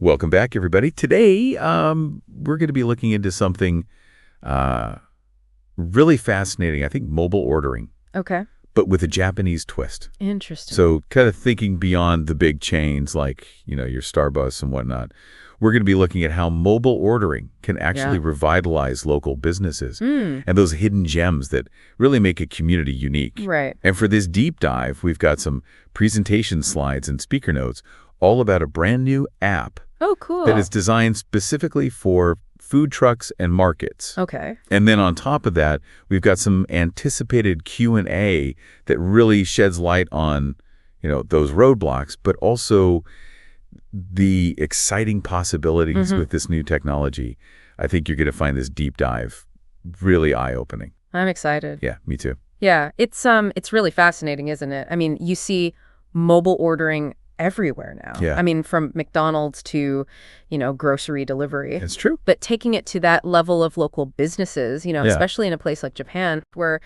Welcome back, everybody. Today, we're going to be looking into something uh, really fascinating. I think mobile ordering, Okay. but with a Japanese twist. Interesting. So kind of thinking beyond the big chains like, your Starbucks and whatnot. We're going to be looking at how mobile ordering can actually revitalize local businesses and those hidden gems that really make a community unique. Right. And for this deep dive, we've got some presentation slides and speaker notes all about a brand new app Oh, cool. that is designed specifically for food trucks and markets. Okay. And then on top of that, we've got some anticipated Q&A that really sheds light on, those roadblocks, but also the exciting possibilities with this new technology. I think you're going to find this deep dive really eye-opening. I'm excited. Yeah, me too. Yeah, it's really fascinating, isn't it? I mean, you see mobile ordering everywhere now. Yeah. I mean, from McDonald's to, grocery delivery. It's true. But taking it to that level of local businesses, especially in a place like Japan, where,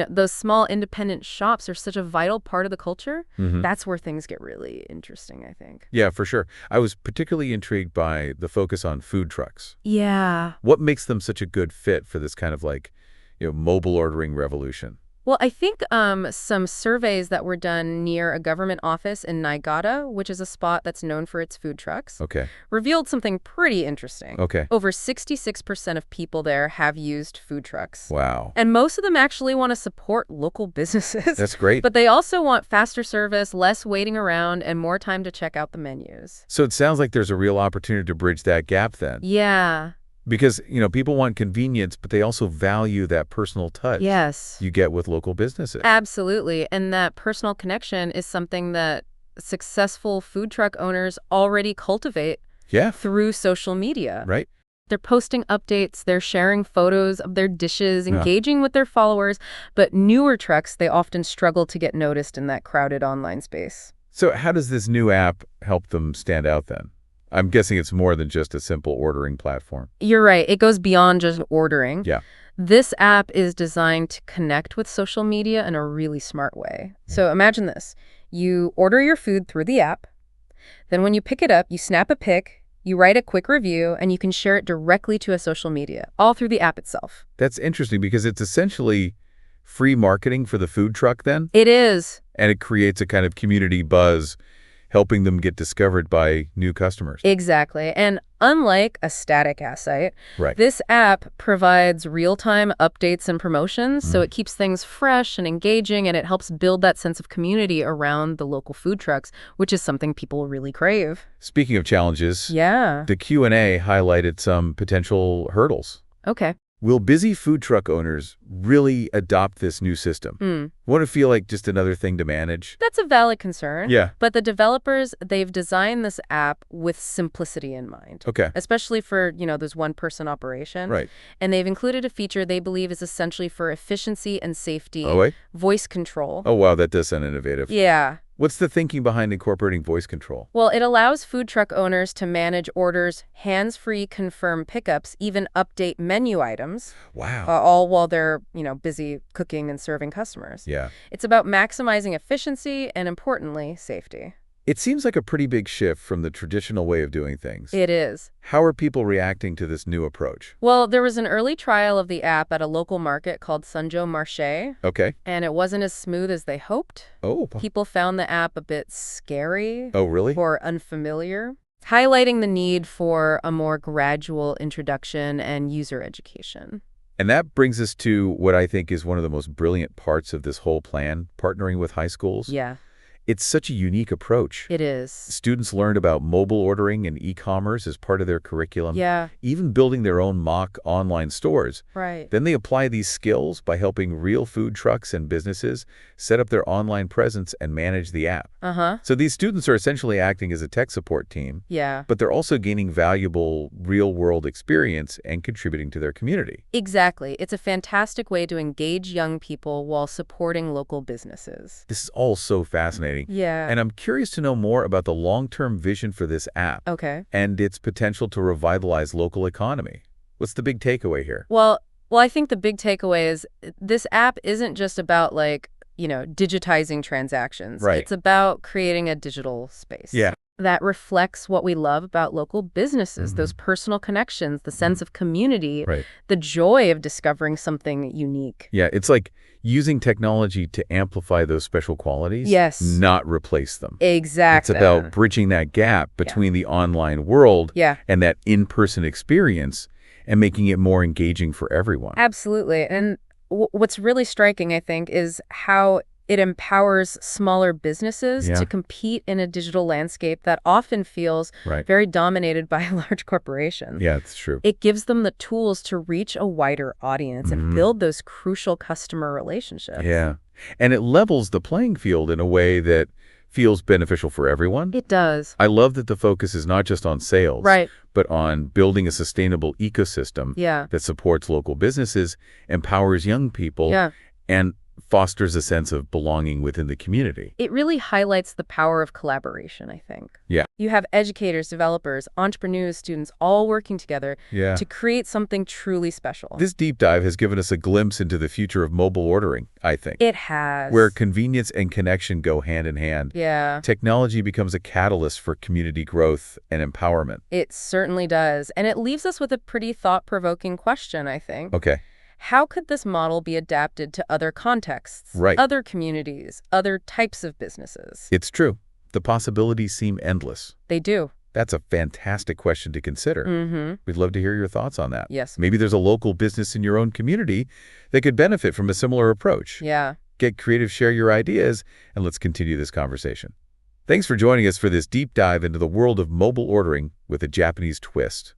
those small independent shops are such a vital part of the culture, that's where things get really interesting, I think. Yeah, for sure. I was particularly intrigued by the focus on food trucks. Yeah. What makes them such a good fit for this kind of mobile ordering revolution? Well, I think some surveys that were done near a government office in Niigata, which is a spot that's known for its food trucks, Okay. revealed something pretty interesting. Okay. Over 66% of people there have used food trucks. Wow. And most of them actually want to support local businesses. That's great. But they also want faster service, less waiting around, and more time to check out the menus. So it sounds like there's a real opportunity to bridge that gap then. Yeah. Because, people want convenience, but they also value that personal touch Yes. you get with local businesses. Absolutely. And that personal connection is something that successful food truck owners already cultivate Yeah. through social media. Right? They're posting updates, they're sharing photos of their dishes, engaging with their followers, but newer trucks, they often struggle to get noticed in that crowded online space. So how does this new app help them stand out then? I'm guessing it's more than just a simple ordering platform. You're right. It goes beyond just ordering. Yeah. This app is designed to connect with social media in a really smart way. So imagine this. You order your food through the app. Then when you pick it up, you snap a pic, you write a quick review, and you can share it directly to a social media, all through the app itself. That's interesting because it's essentially free marketing for the food truck then, It is. and it creates a kind of community buzz, helping them get discovered by new customers. Exactly. And unlike a static app site, Right. this app provides real-time updates and promotions, so it keeps things fresh and engaging, and it helps build that sense of community around the local food trucks, which is something people really crave. Speaking of challenges, Yeah. the Q&A highlighted some potential hurdles. Okay. Will busy food truck owners really adopt this new system? Won't it feel like just another thing to manage? That's a valid concern. Yeah. But the developers, they've designed this app with simplicity in mind. Okay. Especially for, this one-person operation. Right. And they've included a feature they believe is essentially for efficiency and safety. Oh, wait. Voice control. Oh, wow, that does sound innovative. Yeah. What's the thinking behind incorporating voice control? Well, it allows food truck owners to manage orders, hands-free confirm pickups, even update menu items, Wow. all while they're, busy cooking and serving customers. Yeah. It's about maximizing efficiency and, importantly, safety. It seems like a pretty big shift from the traditional way of doing things. It is. How are people reacting to this new approach? Well, there was an early trial of the app at a local market called Sunjo Marché, Okay. and it wasn't as smooth as they hoped. Oh. People found the app a bit scary Oh, really? or unfamiliar, highlighting the need for a more gradual introduction and user education. And that brings us to what I think is one of the most brilliant parts of this whole plan, partnering with high schools. Yeah, It's such a unique approach. it is. Students learned about mobile ordering and e-commerce as part of their curriculum, Yeah, even building their own mock online stores. right. Then they apply these skills by helping real food trucks and businesses set up their online presence and manage the app. Uh-huh. So these students are essentially acting as a tech support team, Yeah. but they're also gaining valuable real-world experience and contributing to their community. Exactly. It's a fantastic way to engage young people while supporting local businesses. This is all so fascinating. Yeah. And I'm curious to know more about the long-term vision for this app Okay. and its potential to revitalize local economy. What's the big takeaway here? Well, I think the big takeaway is this app isn't just about digitizing transactions. Right. It's about creating a digital space. Yeah. that reflects what we love about local businesses, those personal connections, the sense of community, Right. the joy of discovering something unique. Yeah, it's like using technology to amplify those special qualities, Yes. not replace them. Exactly. It's about bridging that gap between the online world Yeah. and that in-person experience and making it more engaging for everyone. Absolutely. And what's really striking, I think, is how it empowers smaller businesses Yeah. to compete in a digital landscape that often feels Right. very dominated by large corporations. Yeah, it's true. It gives them the tools to reach a wider audience and build those crucial customer relationships. Yeah. And it levels the playing field in a way that feels beneficial for everyone. It does. I love that the focus is not just on sales, Right. but on building a sustainable ecosystem Yeah. that supports local businesses, empowers young people, Yeah. and fosters a sense of belonging within the community. It really highlights the power of collaboration, I think. Yeah. You have educators, developers, entrepreneurs, students all working together Yeah. to create something truly special. This deep dive has given us a glimpse into the future of mobile ordering, I think, It has. where convenience and connection go hand in hand. Yeah, Technology becomes a catalyst for community growth and empowerment. it certainly does. And it leaves us with a pretty thought-provoking question, I think. Okay. How could this model be adapted to other contexts, Right. other communities, other types of businesses? It's true. The possibilities seem endless. They do. That's a fantastic question to consider. Mm-hmm. We'd love to hear your thoughts on that. Yes. Maybe there's a local business in your own community that could benefit from a similar approach. Yeah. Get creative, share your ideas, and let's continue this conversation. Thanks for joining us for this deep dive into the world of mobile ordering with a Japanese twist.